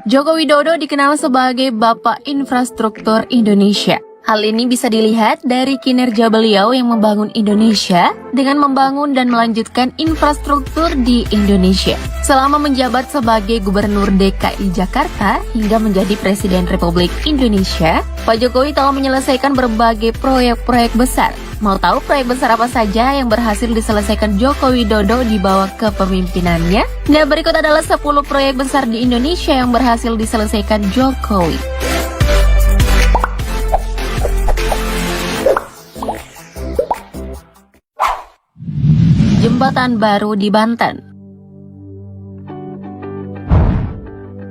Joko Widodo dikenal sebagai Bapak Infrastruktur Indonesia. Hal ini bisa dilihat dari kinerja beliau yang membangun Indonesia dengan membangun dan melanjutkan infrastruktur di Indonesia. Selama menjabat sebagai Gubernur DKI Jakarta hingga menjadi Presiden Republik Indonesia, Pak Jokowi telah menyelesaikan berbagai proyek-proyek besar. Mau tahu proyek besar apa saja yang berhasil diselesaikan Joko Widodo di bawah kepemimpinannya? Nah, berikut adalah 10 proyek besar di Indonesia yang berhasil diselesaikan Jokowi. Jembatan baru di Banten.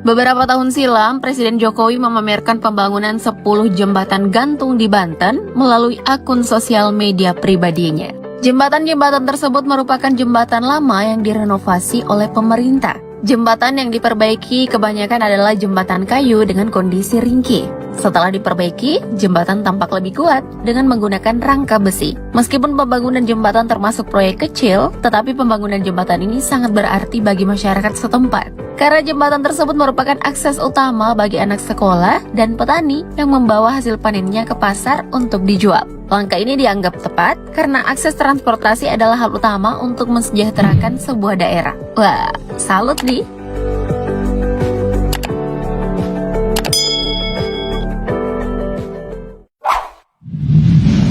Beberapa tahun silam, Presiden Jokowi memamerkan pembangunan 10 jembatan gantung di Banten melalui akun sosial media pribadinya. Jembatan-jembatan tersebut merupakan jembatan lama yang direnovasi oleh pemerintah. Jembatan yang diperbaiki kebanyakan adalah jembatan kayu dengan kondisi ringkih. Setelah diperbaiki, jembatan tampak lebih kuat dengan menggunakan rangka besi. Meskipun pembangunan jembatan termasuk proyek kecil, tetapi pembangunan jembatan ini sangat berarti bagi masyarakat setempat. Karena jembatan tersebut merupakan akses utama bagi anak sekolah dan petani yang membawa hasil panennya ke pasar untuk dijual. Langkah ini dianggap tepat karena akses transportasi adalah hal utama untuk mensejahterakan sebuah daerah. Wah, salut nih!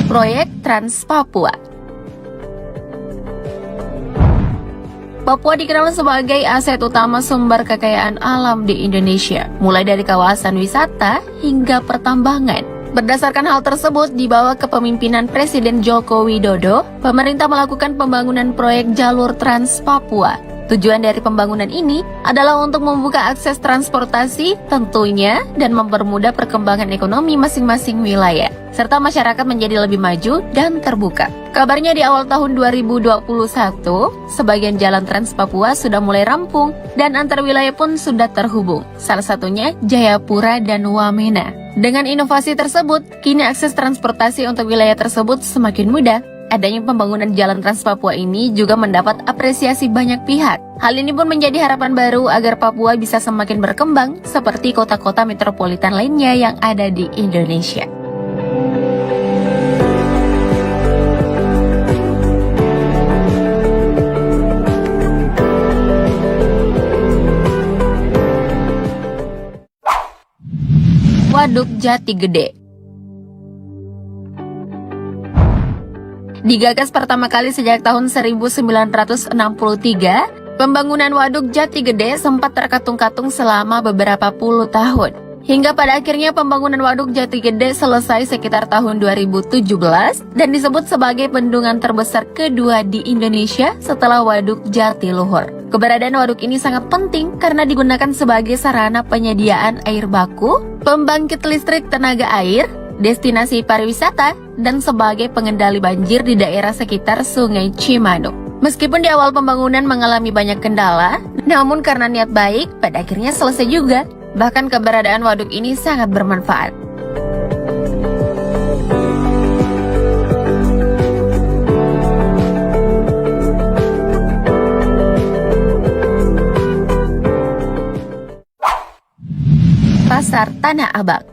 Proyek Trans Papua. Papua dikenal sebagai aset utama sumber kekayaan alam di Indonesia, mulai dari kawasan wisata hingga pertambangan. Berdasarkan hal tersebut, di bawah kepemimpinan Presiden Joko Widodo, pemerintah melakukan pembangunan proyek jalur Trans Papua. Tujuan dari pembangunan ini adalah untuk membuka akses transportasi tentunya dan mempermudah perkembangan ekonomi masing-masing wilayah, serta masyarakat menjadi lebih maju dan terbuka. Kabarnya di awal tahun 2021, sebagian jalan Trans Papua sudah mulai rampung dan antar wilayah pun sudah terhubung, salah satunya Jayapura dan Wamena. Dengan inovasi tersebut, kini akses transportasi untuk wilayah tersebut semakin mudah. Adanya pembangunan jalan Trans Papua ini juga mendapat apresiasi banyak pihak. Hal ini pun menjadi harapan baru agar Papua bisa semakin berkembang seperti kota-kota metropolitan lainnya yang ada di Indonesia. Waduk Jati Gede. Digagas pertama kali sejak tahun 1963, pembangunan Waduk Jati Gede sempat terkatung-katung selama beberapa puluh tahun. Hingga pada akhirnya pembangunan Waduk Jati Gede selesai sekitar tahun 2017 dan disebut sebagai bendungan terbesar kedua di Indonesia setelah Waduk Jatiluhur. Keberadaan waduk ini sangat penting karena digunakan sebagai sarana penyediaan air baku, pembangkit listrik tenaga air, destinasi pariwisata, dan sebagai pengendali banjir di daerah sekitar Sungai Cimanuk. Meskipun di awal pembangunan mengalami banyak kendala, namun karena niat baik, pada akhirnya selesai juga. Bahkan keberadaan waduk ini sangat bermanfaat. Pasar Tanah Abang.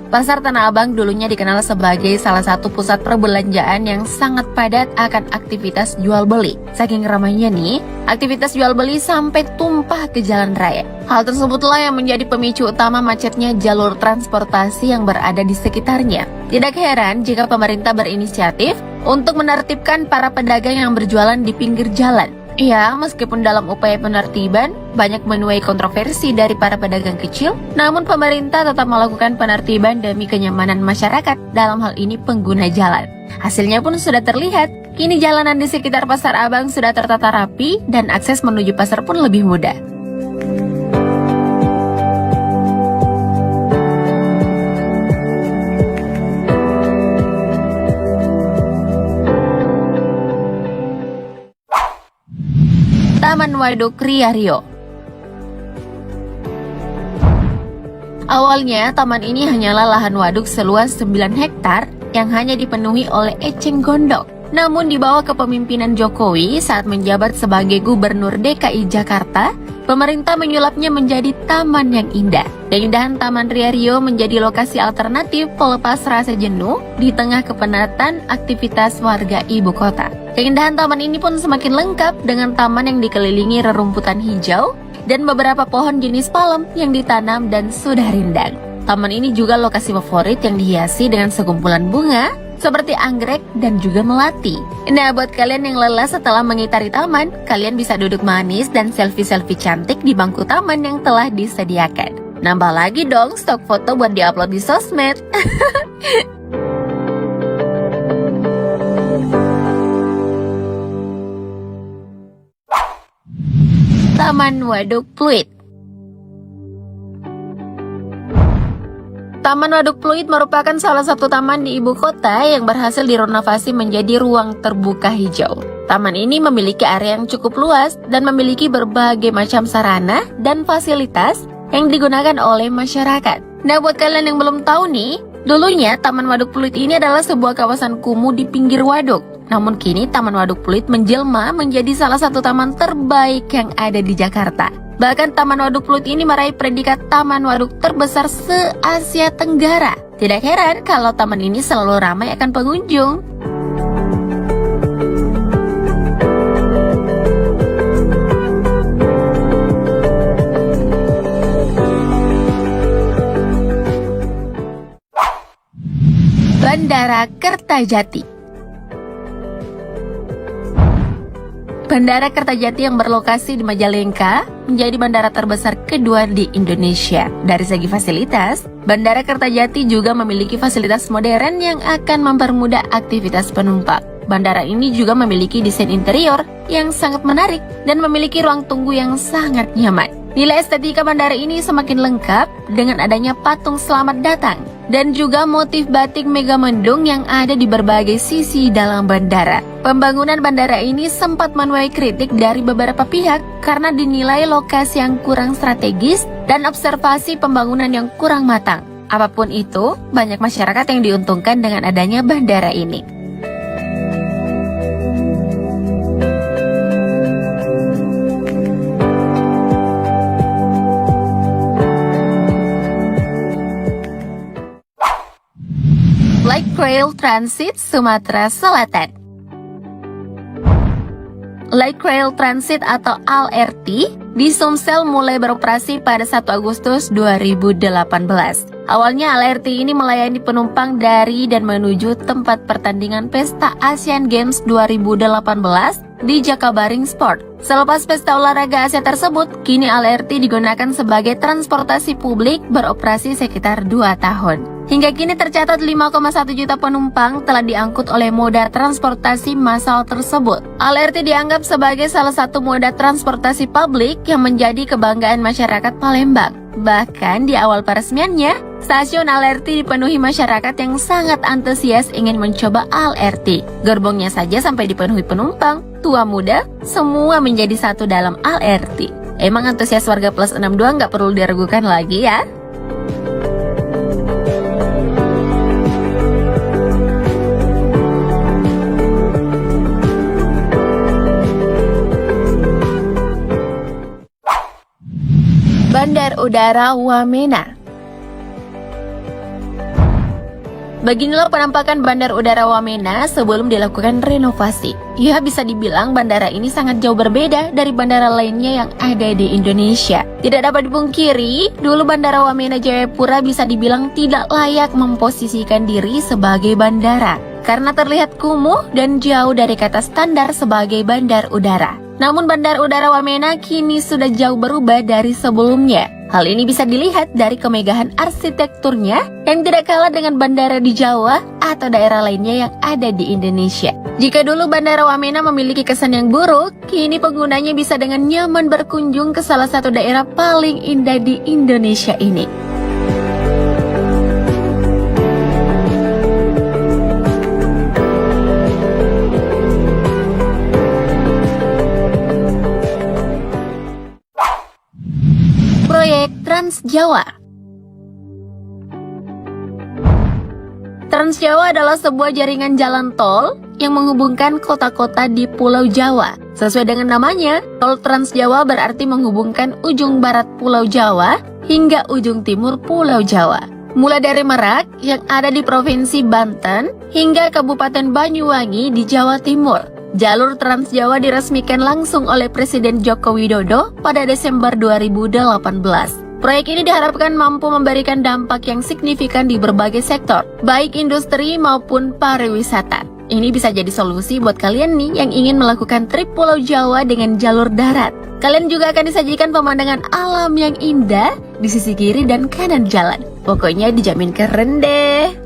Pasar Tanah Abang dulunya dikenal sebagai salah satu pusat perbelanjaan yang sangat padat akan aktivitas jual beli. Saking ramainya nih, aktivitas jual beli sampai tumpah ke jalan raya. Hal tersebutlah yang menjadi pemicu utama macetnya jalur transportasi yang berada di sekitarnya. Tidak heran jika pemerintah berinisiatif untuk menertibkan para pedagang yang berjualan di pinggir jalan. Ya, meskipun dalam upaya penertiban, banyak menuai kontroversi dari para pedagang kecil, namun pemerintah tetap melakukan penertiban demi kenyamanan masyarakat, dalam hal ini pengguna jalan. Hasilnya pun sudah terlihat, kini jalanan di sekitar Pasar Abang sudah tertata rapi dan akses menuju pasar pun lebih mudah. Taman Waduk Ria-Rio. Awalnya, taman ini hanyalah lahan waduk seluas 9 hektar yang hanya dipenuhi oleh eceng gondok. Namun di bawah kepemimpinan Jokowi saat menjabat sebagai Gubernur DKI Jakarta, pemerintah menyulapnya menjadi taman yang indah. Keindahan Taman Ria Rio menjadi lokasi alternatif pelepas rasa jenuh di tengah kepenatan aktivitas warga ibu kota. Keindahan taman ini pun semakin lengkap dengan taman yang dikelilingi rerumputan hijau dan beberapa pohon jenis palem yang ditanam dan sudah rindang. Taman ini juga lokasi favorit yang dihiasi dengan sekumpulan bunga seperti anggrek dan juga melati. Nah, buat kalian yang lelah setelah mengitari taman, kalian bisa duduk manis dan selfie-selfie cantik di bangku taman yang telah disediakan. Nambah lagi dong stok foto buat diupload di sosmed. Taman Waduk Pluit. Taman Waduk Pluit merupakan salah satu taman di ibu kota yang berhasil direnovasi menjadi ruang terbuka hijau. Taman ini memiliki area yang cukup luas dan memiliki berbagai macam sarana dan fasilitas yang digunakan oleh masyarakat. Nah, buat kalian yang belum tahu nih, dulunya Taman Waduk Pluit ini adalah sebuah kawasan kumuh di pinggir waduk. Namun kini Taman Waduk Pluit menjelma menjadi salah satu taman terbaik yang ada di Jakarta. Bahkan Taman Waduk Pluit ini meraih predikat Taman Waduk terbesar se-Asia Tenggara. Tidak heran kalau taman ini selalu ramai akan pengunjung. Bandara Kertajati. Bandara Kertajati yang berlokasi di Majalengka menjadi bandara terbesar kedua di Indonesia. Dari segi fasilitas, Bandara Kertajati juga memiliki fasilitas modern yang akan mempermudah aktivitas penumpang. Bandara ini juga memiliki desain interior yang sangat menarik dan memiliki ruang tunggu yang sangat nyaman. Nilai estetika bandara ini semakin lengkap dengan adanya patung selamat datang dan juga motif batik Megamendung yang ada di berbagai sisi dalam bandara. Pembangunan bandara ini sempat menuai kritik dari beberapa pihak karena dinilai lokasi yang kurang strategis dan observasi pembangunan yang kurang matang. Apapun itu, banyak masyarakat yang diuntungkan dengan adanya bandara ini. Light Rail Transit Sumatera Selatan. Light Rail Transit atau LRT di Sumsel mulai beroperasi pada 1 Agustus 2018. Awalnya LRT ini melayani penumpang dari dan menuju tempat pertandingan Pesta Asian Games 2018 di Jakabaring Sport. Selepas pesta olahraga Asia tersebut, kini LRT digunakan sebagai transportasi publik beroperasi sekitar 2 tahun. Hingga kini tercatat 5,1 juta penumpang telah diangkut oleh moda transportasi massal tersebut. LRT dianggap sebagai salah satu moda transportasi publik yang menjadi kebanggaan masyarakat Palembang. Bahkan di awal peresmiannya, stasiun LRT dipenuhi masyarakat yang sangat antusias ingin mencoba LRT. Gerbongnya saja sampai dipenuhi penumpang, tua muda, semua menjadi satu dalam LRT. Emang antusias warga plus 62 nggak perlu diragukan lagi ya? Bandar Udara Wamena. Beginilah penampakan Bandar Udara Wamena sebelum dilakukan renovasi. Ya, bisa dibilang bandara ini sangat jauh berbeda dari bandara lainnya yang ada di Indonesia. Tidak dapat dipungkiri, dulu Bandara Wamena Jayapura bisa dibilang tidak layak memposisikan diri sebagai bandara karena terlihat kumuh dan jauh dari kata standar sebagai bandar udara. Namun Bandar Udara Wamena kini sudah jauh berubah dari sebelumnya. Hal ini bisa dilihat dari kemegahan arsitekturnya yang tidak kalah dengan bandara di Jawa atau daerah lainnya yang ada di Indonesia. Jika dulu Bandara Wamena memiliki kesan yang buruk, kini penggunanya bisa dengan nyaman berkunjung ke salah satu daerah paling indah di Indonesia ini. Proyek Trans Jawa. Trans Jawa adalah sebuah jaringan jalan tol yang menghubungkan kota-kota di Pulau Jawa. Sesuai dengan namanya, Tol Trans Jawa berarti menghubungkan ujung barat Pulau Jawa hingga ujung timur Pulau Jawa. Mulai dari Merak yang ada di Provinsi Banten hingga Kabupaten Banyuwangi di Jawa Timur. Jalur Trans Jawa diresmikan langsung oleh Presiden Joko Widodo pada Desember 2018. Proyek ini diharapkan mampu memberikan dampak yang signifikan di berbagai sektor, baik industri maupun pariwisata. Ini bisa jadi solusi buat kalian nih yang ingin melakukan trip Pulau Jawa dengan jalur darat. Kalian juga akan disajikan pemandangan alam yang indah di sisi kiri dan kanan jalan. Pokoknya dijamin keren deh.